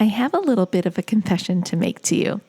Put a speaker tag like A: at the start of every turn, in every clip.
A: I have a little bit of a confession to make to you.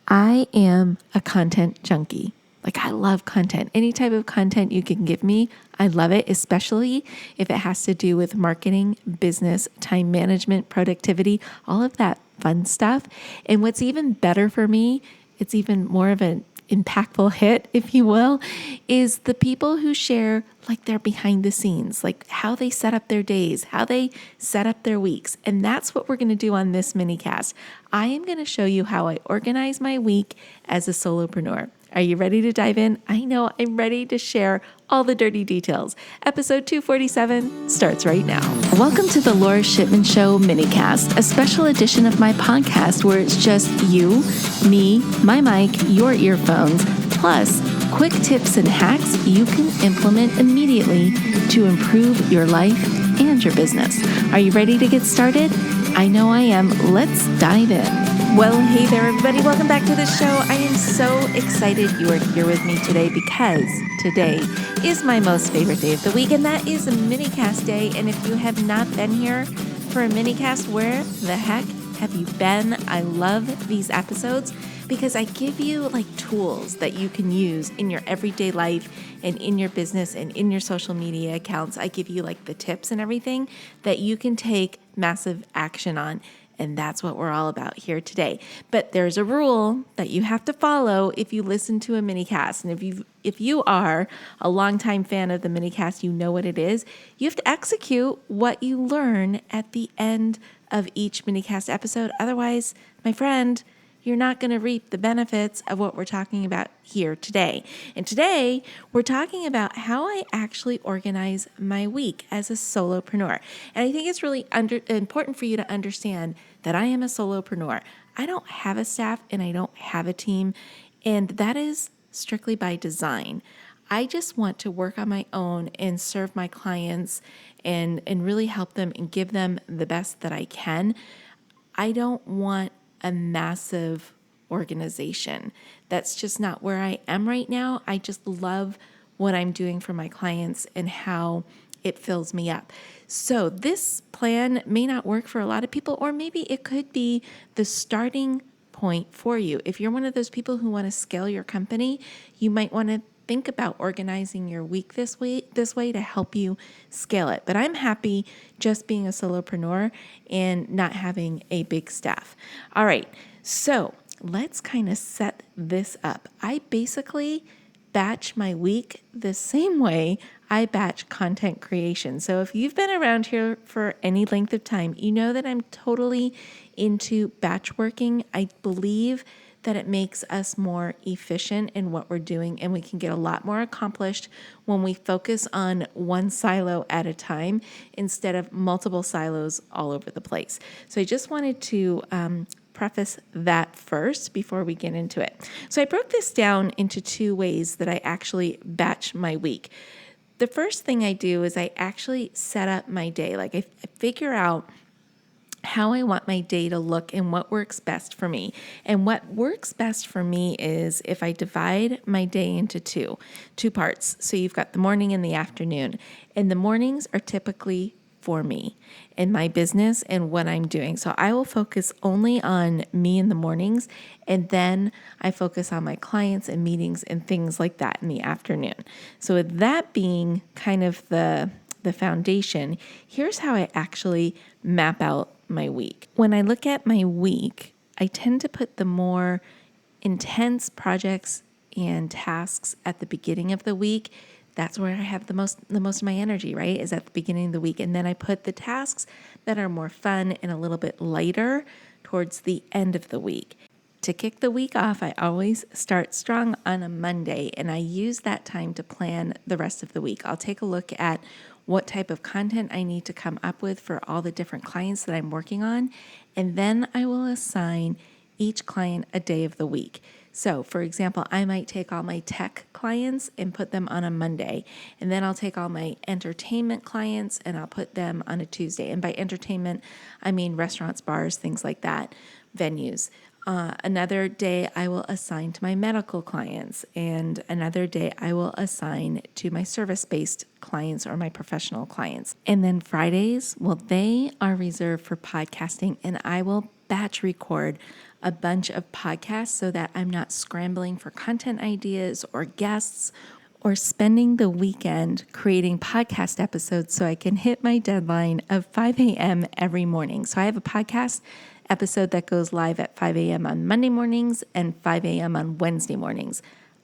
A: I am a content junkie. I love content. Any type of content you can give me, I love it, especially if it has to do with marketing, business, time management, productivity, all of that fun stuff. And what's even better for me, it's even more of an impactful hit, if you will, is the people who share their behind the scenes, how they set up their days, how they set up their weeks. And that's what we're going to do on this minicast. I am going to show you how I organize my week as a solopreneur. Are you ready to dive in? I know I'm ready to share all the dirty details. Episode 247 starts right now. Welcome to the Lora Shipman Show minicast, a special edition of my podcast where it's just you, me, my mic, your earphones, plus quick tips and hacks you can implement immediately to improve your life and your business. Are you ready to get started? I know I am. Let's dive in. Well, hey there, everybody. Welcome back to the show. I am so excited you are here with me today because today is my most favorite day of the week, and that is a minicast day. And if you have not been here for a minicast, where the heck have you been? I love these episodes because I give you tools that you can use in your everyday life and in your business and in your social media accounts. I give you the tips and everything that you can take massive action on. And that's what we're all about here today. But there's a rule that you have to follow if you listen to a minicast. And if you are a longtime fan of the minicast, you know what it is. You have to execute what you learn at the end of each minicast episode. Otherwise, my friend, you're not going to reap the benefits of what we're talking about here today. And today, we're talking about how I actually organize my week as a solopreneur. And I think it's really important for you to understand that I am a solopreneur. I don't have a staff and I don't have a team, and that is strictly by design. I just want to work on my own and serve my clients and really help them and give them the best that I can. I don't want a massive organization. That's just not where I am right now. I just love what I'm doing for my clients and how it fills me up. So this plan may not work for a lot of people, or maybe it could be the starting point for you. If you're one of those people who want to scale your company, you might want to think about organizing your week this way to help you scale it. But I'm happy just being a solopreneur and not having a big staff. All right, so let's kind of set this up. I basically batch my week the same way I batch content creation. So if you've been around here for any length of time, you know that I'm totally into batch working. I believe that it makes us more efficient in what we're doing, and we can get a lot more accomplished when we focus on one silo at a time instead of multiple silos all over the place. So I just wanted to preface that first before we get into it. So I broke this down into two ways that I actually batch my week. The first thing I do is I actually set up my day. I figure out how I want my day to look and what works best for me. And what works best for me is if I divide my day into two parts. So you've got the morning and the afternoon. And the mornings are typically for me and my business and what I'm doing. So I will focus only on me in the mornings, and then I focus on my clients and meetings and things like that in the afternoon. So with that being kind of the foundation, here's how I actually map out my week. When I look at my week, I tend to put the more intense projects and tasks at the beginning of the week. That's where I have the most of my energy, right? Is at the beginning of the week. And then I put the tasks that are more fun and a little bit lighter towards the end of the week. To kick the week off, I always start strong on a Monday, and I use that time to plan the rest of the week. I'll take a look at what type of content I need to come up with for all the different clients that I'm working on, and then I will assign each client a day of the week. So, for example, I might take all my tech clients and put them on a Monday, and then I'll take all my entertainment clients and I'll put them on a Tuesday. And by entertainment, I mean restaurants, bars, things like that, venues. Another day I will assign to my medical clients, and another day I will assign to my service-based clients or my professional clients. And then Fridays, well, they are reserved for podcasting, and I will batch record a bunch of podcasts so that I'm not scrambling for content ideas or guests or spending the weekend creating podcast episodes so I can hit my deadline of 5 a.m. every morning. So I have a podcast episode that goes live at 5 a.m. on Monday mornings and 5 a.m. on Wednesday mornings.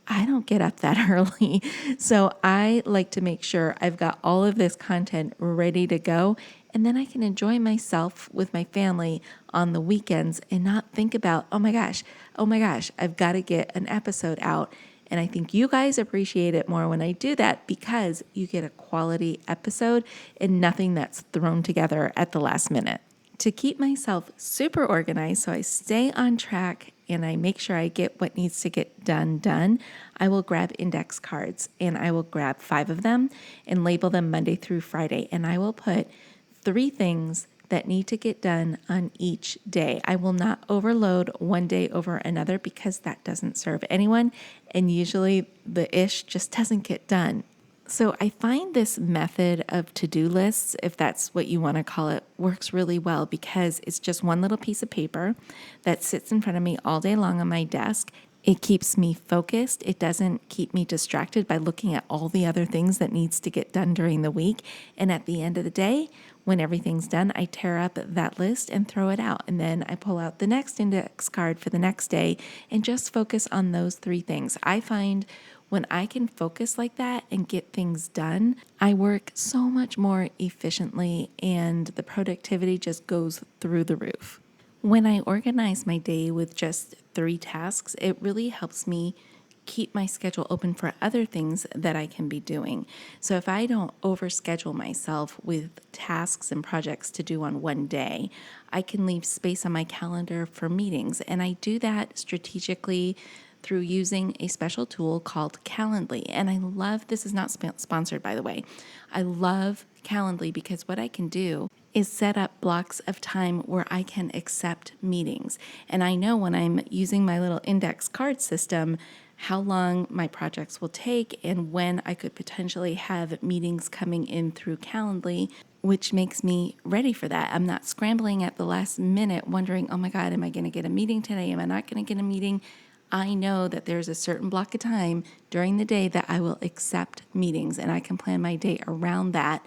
A: I don't get up that early. So I like to make sure I've got all of this content ready to go, and then I can enjoy myself with my family on the weekends and not think about, oh my gosh, I've got to get an episode out. And I think you guys appreciate it more when I do that because you get a quality episode and nothing that's thrown together at the last minute. To keep myself super organized so I stay on track and I make sure I get what needs to get done, I will grab index cards and I will grab 5 of them and label them Monday through Friday. And I will put 3 things that need to get done on each day. I will not overload one day over another because that doesn't serve anyone. And usually the ish just doesn't get done. So I find this method of to-do lists, if that's what you want to call it, works really well because it's just one little piece of paper that sits in front of me all day long on my desk. It keeps me focused. It doesn't keep me distracted by looking at all the other things that needs to get done during the week. And at the end of the day, when everything's done, I tear up that list and throw it out. And then I pull out the next index card for the next day and just focus on those 3 things. I find when I can focus like that and get things done, I work so much more efficiently and the productivity just goes through the roof. When I organize my day with just 3 tasks, it really helps me keep my schedule open for other things that I can be doing. So if I don't overschedule myself with tasks and projects to do on one day, I can leave space on my calendar for meetings. And I do that strategically through using a special tool called Calendly. And I love, this is not sponsored by the way, I love Calendly because what I can do is set up blocks of time where I can accept meetings. And I know when I'm using my little index card system, how long my projects will take and when I could potentially have meetings coming in through Calendly, which makes me ready for that. I'm not scrambling at the last minute wondering, oh my God, am I going to get a meeting today? Am I not going to get a meeting? I know that there's a certain block of time during the day that I will accept meetings and I can plan my day around that.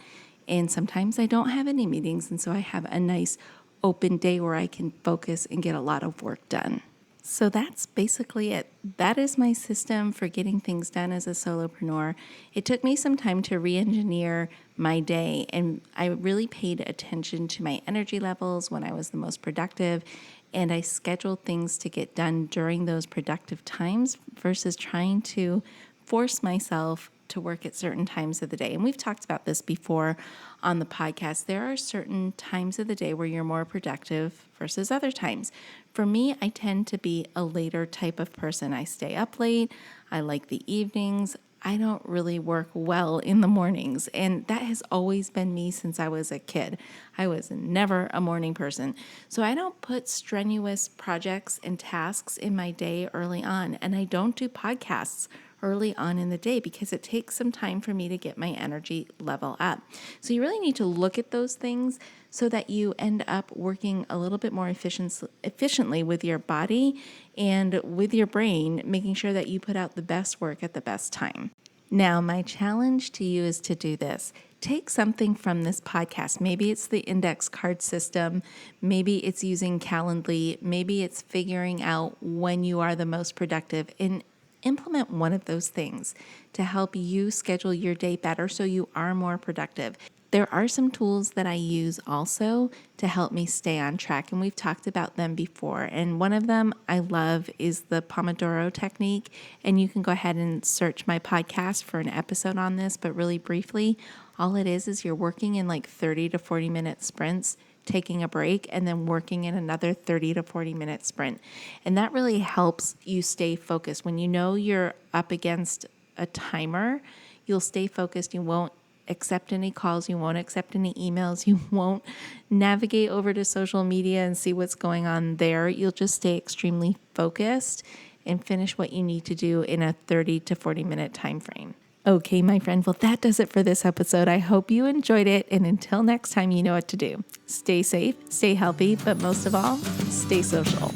A: And sometimes I don't have any meetings. And so I have a nice open day where I can focus and get a lot of work done. So that's basically it. That is my system for getting things done as a solopreneur. It took me some time to re-engineer my day, and I really paid attention to my energy levels when I was the most productive, and I scheduled things to get done during those productive times versus trying to force myself to work at certain times of the day. And we've talked about this before on the podcast. There are certain times of the day where you're more productive versus other times. For me, I tend to be a later type of person. I stay up late. I like the evenings. I don't really work well in the mornings. And that has always been me since I was a kid. I was never a morning person. So I don't put strenuous projects and tasks in my day early on. And I don't do podcasts early on in the day because it takes some time for me to get my energy level up. So you really need to look at those things so that you end up working a little bit more efficiently with your body and with your brain, making sure that you put out the best work at the best time. Now, my challenge to you is to do this. Take something from this podcast. Maybe it's the index card system. Maybe it's using Calendly. Maybe it's figuring out when you are the most productive, and implement one of those things to help you schedule your day better so you are more productive. There are some tools that I use also to help me stay on track, and we've talked about them before. And one of them I love is the Pomodoro Technique, and you can go ahead and search my podcast for an episode on this, but really briefly, all it is you're working in like 30 to 40 minute sprints, taking a break, and then working in another 30 to 40 minute sprint. And that really helps you stay focused. When you know you're up against a timer, you'll stay focused. You won't accept any calls. You won't accept any emails. You won't navigate over to social media and see what's going on there. You'll just stay extremely focused and finish what you need to do in a 30 to 40 minute time frame. Okay, my friend. Well, that does it for this episode. I hope you enjoyed it. And until next time, you know what to do. Stay safe, stay healthy, but most of all, stay social.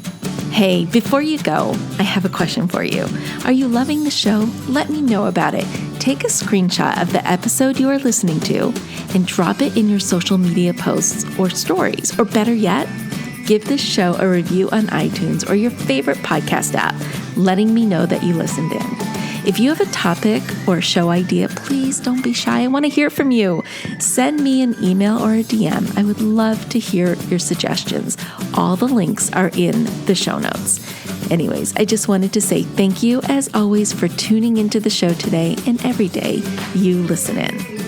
A: Hey, before you go, I have a question for you. Are you loving the show? Let me know about it. Take a screenshot of the episode you are listening to and drop it in your social media posts or stories. Or better yet, give this show a review on iTunes or your favorite podcast app, letting me know that you listened in. If you have a topic or a show idea, please don't be shy. I want to hear from you. Send me an email or a DM. I would love to hear your suggestions. All the links are in the show notes. Anyways, I just wanted to say thank you, as always, for tuning into the show today and every day you listen in.